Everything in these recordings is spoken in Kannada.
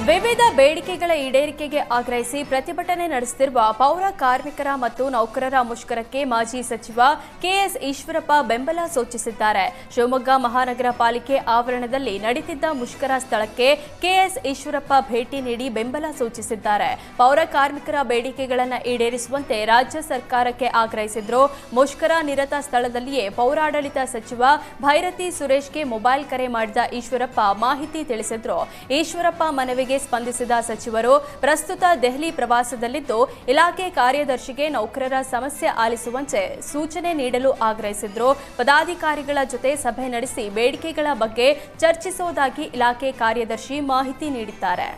ವಿವಿಧ ಬೇಡಿಕೆಗಳ ಈಡೇರಿಕೆಗೆ ಆಗ್ರಹಿಸಿ ಪ್ರತಿಭಟನೆ ನಡೆಸುತ್ತಿರುವ ಪೌರ ಕಾರ್ಮಿಕರ ಮತ್ತು ನೌಕರರ ಮುಷ್ಕರಕ್ಕೆ ಮಾಜಿ ಸಚಿವ ಕೆಎಸ್ ಈಶ್ವರಪ್ಪ ಬೆಂಬಲ ಸೂಚಿಸಿದ್ದಾರೆ. ಶಿವಮೊಗ್ಗ ಮಹಾನಗರ ಪಾಲಿಕೆ ಆವರಣದಲ್ಲಿ ನಡೆದಿದ್ದ ಮುಷ್ಕರ ಸ್ಥಳಕ್ಕೆ ಕೆಎಸ್ ಈಶ್ವರಪ್ಪ ಭೇಟಿ ನೀಡಿ ಬೆಂಬಲ ಸೂಚಿಸಿದ್ದಾರೆ. ಪೌರ ಕಾರ್ಮಿಕರ ಬೇಡಿಕೆಗಳನ್ನು ಈಡೇರಿಸುವಂತೆ ರಾಜ್ಯ ಸರ್ಕಾರಕ್ಕೆ ಆಗ್ರಹಿಸಿದ್ರು. ಮುಷ್ಕರ ನಿರತ ಸ್ಥಳದಲ್ಲಿಯೇ ಪೌರಾಡಳಿತ ಸಚಿವ ಭೈರತಿ ಸುರೇಶ್ಗೆ ಮೊಬೈಲ್ ಕರೆ ಮಾಡಿದ ಈಶ್ವರಪ್ಪ ಮಾಹಿತಿ ತಿಳಿಸಿದ್ರು. ಈಶ್ವರಪ್ಪ ಮನವಿಗೆ ಸ್ಪಂದಿಸಿದ ಸಚಿವರು ಪ್ರಸ್ತುತ ದೆಹಲಿ ಪ್ರವಾಸದಲ್ಲಿದ್ದು ಇಲಾಖೆ ಕಾರ್ಯದರ್ಶಿಗೆ ನೌಕರರ ಸಮಸ್ಯೆ ಆಲಿಸುವಂತೆ ಸೂಚನೆ ನೀಡಲು ಆಗ್ರಹಿಸಿದ್ರು. ಪದಾಧಿಕಾರಿಗಳ ಜೊತೆ ಸಭೆ ನಡೆಸಿ ಬೇಡಿಕೆಗಳ ಬಗ್ಗೆ ಚರ್ಚಿಸುವುದಾಗಿ ಇಲಾಖೆ ಕಾರ್ಯದರ್ಶಿ ಮಾಹಿತಿ ನೀಡಿದ್ದಾರೆ.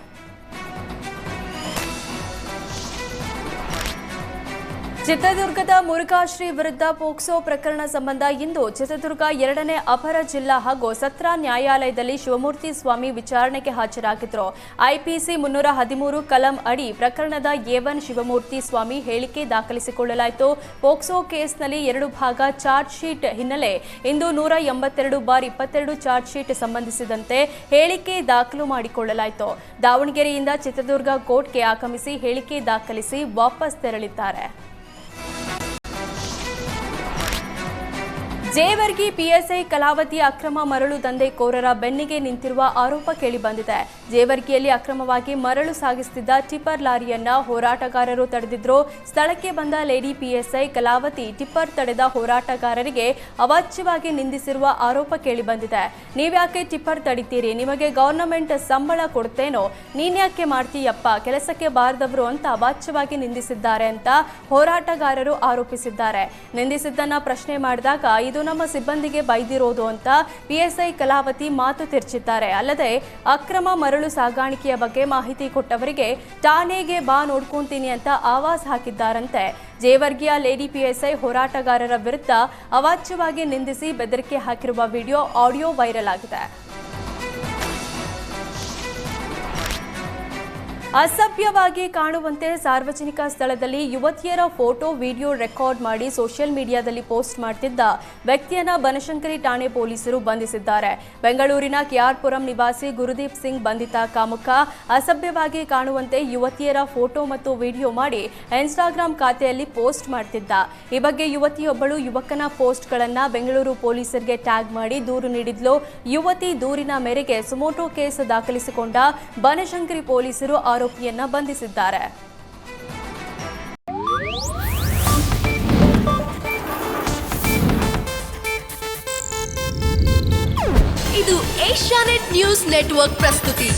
ಚಿತ್ರದುರ್ಗದ ಮುರುಘಾಶ್ರೀ ವಿರುದ್ಧ ಪೋಕ್ಸೋ ಪ್ರಕರಣ ಸಂಬಂಧ ಇಂದು ಚಿತ್ರದುರ್ಗ 2ನೇ ಅಪರ ಜಿಲ್ಲಾ ಹಾಗೂ ಸತ್ರ ನ್ಯಾಯಾಲಯದಲ್ಲಿ ಶಿವಮೂರ್ತಿ ಸ್ವಾಮಿ ವಿಚಾರಣೆಗೆ ಹಾಜರಾಗಿದ್ದರು. ಐಪಿಸಿ 313 ಕಲಂ ಅಡಿ ಪ್ರಕರಣದ ಎ1 ಶಿವಮೂರ್ತಿ ಸ್ವಾಮಿ ಹೇಳಿಕೆ ದಾಖಲಿಸಿಕೊಳ್ಳಲಾಯಿತು. ಪೋಕ್ಸೋ ಕೇಸ್ನಲ್ಲಿ 2 ಭಾಗ ಚಾರ್ಜ್ ಶೀಟ್ ಹಿನ್ನೆಲೆ ಇಂದು 182/22 ಚಾರ್ಜ್ ಶೀಟ್ ಸಂಬಂಧಿಸಿದಂತೆ ಹೇಳಿಕೆ ದಾಖಲು ಮಾಡಿಕೊಳ್ಳಲಾಯಿತು. ದಾವಣಗೆರೆಯಿಂದ ಚಿತ್ರದುರ್ಗ ಕೋರ್ಟ್ಗೆ ಆಗಮಿಸಿ ಹೇಳಿಕೆ ದಾಖಲಿಸಿ ವಾಪಸ್ ತೆರಳಿದ್ದಾರೆ. ಜೇವರ್ಗಿ ಪಿಎಸ್ಐ ಕಲಾವತಿ ಅಕ್ರಮ ಮರಳು ದಂಧೆಕೋರರ ಬೆನ್ನಿಗೆ ನಿಂತಿರುವ ಆರೋಪ ಕೇಳಿಬಂದಿದೆ. ಜೇವರ್ಗಿಯಲ್ಲಿ ಅಕ್ರಮವಾಗಿ ಮರಳು ಸಾಗಿಸುತ್ತಿದ್ದ ಟಿಪ್ಪರ್ ಲಾರಿಯನ್ನ ಹೋರಾಟಗಾರರು ತಡೆದಿದ್ರು. ಸ್ಥಳಕ್ಕೆ ಬಂದ ಲೇಡಿ ಪಿಎಸ್ಐ ಕಲಾವತಿ ಟಿಪ್ಪರ್ ತಡೆದ ಹೋರಾಟಗಾರರಿಗೆ ಅವಾಚ್ಯವಾಗಿ ನಿಂದಿಸಿರುವ ಆರೋಪ ಕೇಳಿಬಂದಿದೆ. ನೀವ್ಯಾಕೆ ಟಿಪ್ಪರ್ ತಡಿತೀರಿ? ನಿಮಗೆ ಗವರ್ನಮೆಂಟ್ ಸಂಬಳ ಕೊಡ್ತೇನೋ, ನೀನ್ಯಾಕೆ ಮಾಡ್ತೀಯಪ್ಪ, ಕೆಲಸಕ್ಕೆ ಬಾರದವರು ಅಂತ ಅವಾಚ್ಯವಾಗಿ ನಿಂದಿಸಿದ್ದಾರೆ ಅಂತ ಹೋರಾಟಗಾರರು ಆರೋಪಿಸಿದ್ದಾರೆ. ನಿಂದಿಸಿದ್ದನ್ನ ಪ್ರಶ್ನೆ ಮಾಡಿದಾಗ ಇದು ನಮ್ಮ ಸಿಬ್ಬಂದಿಗೆ ಬೈದಿರೋದು ಅಂತ ಪಿಎಸ್ಐ ಕಲಾವತಿ ಮಾತು ತಿರುಚಿದ್ದಾರೆ. ಅಲ್ಲದೆ ಅಕ್ರಮ ಮರಳು ಸಾಗಾಣಿಕೆಯ ಬಗ್ಗೆ ಮಾಹಿತಿ ಕೊಟ್ಟವರಿಗೆ ಠಾಣೆಗೆ ಬಾ ನೋಡ್ಕೊಂತೀನಿ ಅಂತ ಆವಾಜ್ ಹಾಕಿದ್ದಾರಂತೆ. ಜೇವರ್ಗಿಯ ಲೇಡಿ ಪಿಎಸ್ಐ ಹೋರಾಟಗಾರರ ವಿರುದ್ಧ ಅವಾಚ್ಯವಾಗಿ ನಿಂದಿಸಿ ಬೆದರಿಕೆ ಹಾಕಿರುವ ವಿಡಿಯೋ ಆಡಿಯೋ ವೈರಲ್ ಆಗಿದೆ. ಅಸಭ್ಯವಾಗಿ ಕಾಣುವಂತೆ ಸಾರ್ವಜನಿಕ ಸ್ಥಳದಲ್ಲಿ ಯುವತಿಯರ ಫೋಟೋ ವಿಡಿಯೋ ರೆಕಾರ್ಡ್ ಮಾಡಿ ಸೋಷಿಯಲ್ ಮೀಡಿಯಾದಲ್ಲಿ ಪೋಸ್ಟ್ ಮಾಡುತ್ತಿದ್ದ ವ್ಯಕ್ತಿಯನ್ನ ಬನಶಂಕರಿ ಠಾಣೆ ಪೊಲೀಸರು ಬಂಧಿಸಿದ್ದಾರೆ. ಬೆಂಗಳೂರಿನ ಕೆಆರ್ಪುರಂ ನಿವಾಸಿ ಗುರುದೀಪ್ ಸಿಂಗ್ ಬಂಧಿತ ಕಾಮುಕ ಅಸಭ್ಯವಾಗಿ ಕಾಣುವಂತೆ ಯುವತಿಯರ ಫೋಟೋ ಮತ್ತು ವಿಡಿಯೋ ಮಾಡಿ ಇನ್ಸ್ಟಾಗ್ರಾಂ ಖಾತೆಯಲ್ಲಿ ಪೋಸ್ಟ್ ಮಾಡುತ್ತಿದ್ದ. ಈ ಬಗ್ಗೆ ಯುವತಿಯೊಬ್ಬಳು ಯುವಕನ ಪೋಸ್ಟ್ಗಳನ್ನು ಬೆಂಗಳೂರು ಪೊಲೀಸರಿಗೆ ಟ್ಯಾಗ್ ಮಾಡಿ ದೂರು ನೀಡಿದ್ಲು. ಯುವತಿ ದೂರಿನ ಮೇರೆಗೆ ಸುಮೋಟೋ ಕೇಸ್ ದಾಖಲಿಸಿಕೊಂಡ ಬನಶಂಕರಿ ಪೊಲೀಸರು ಆರೋಪಿಯನ್ನ ಬಂಧಿಸಿದ್ದಾರೆ. ಇದು ಏಷ್ಯಾನೆಟ್ ನ್ಯೂಸ್ ನೆಟ್ವರ್ಕ್ ಪ್ರಸ್ತುತಿ.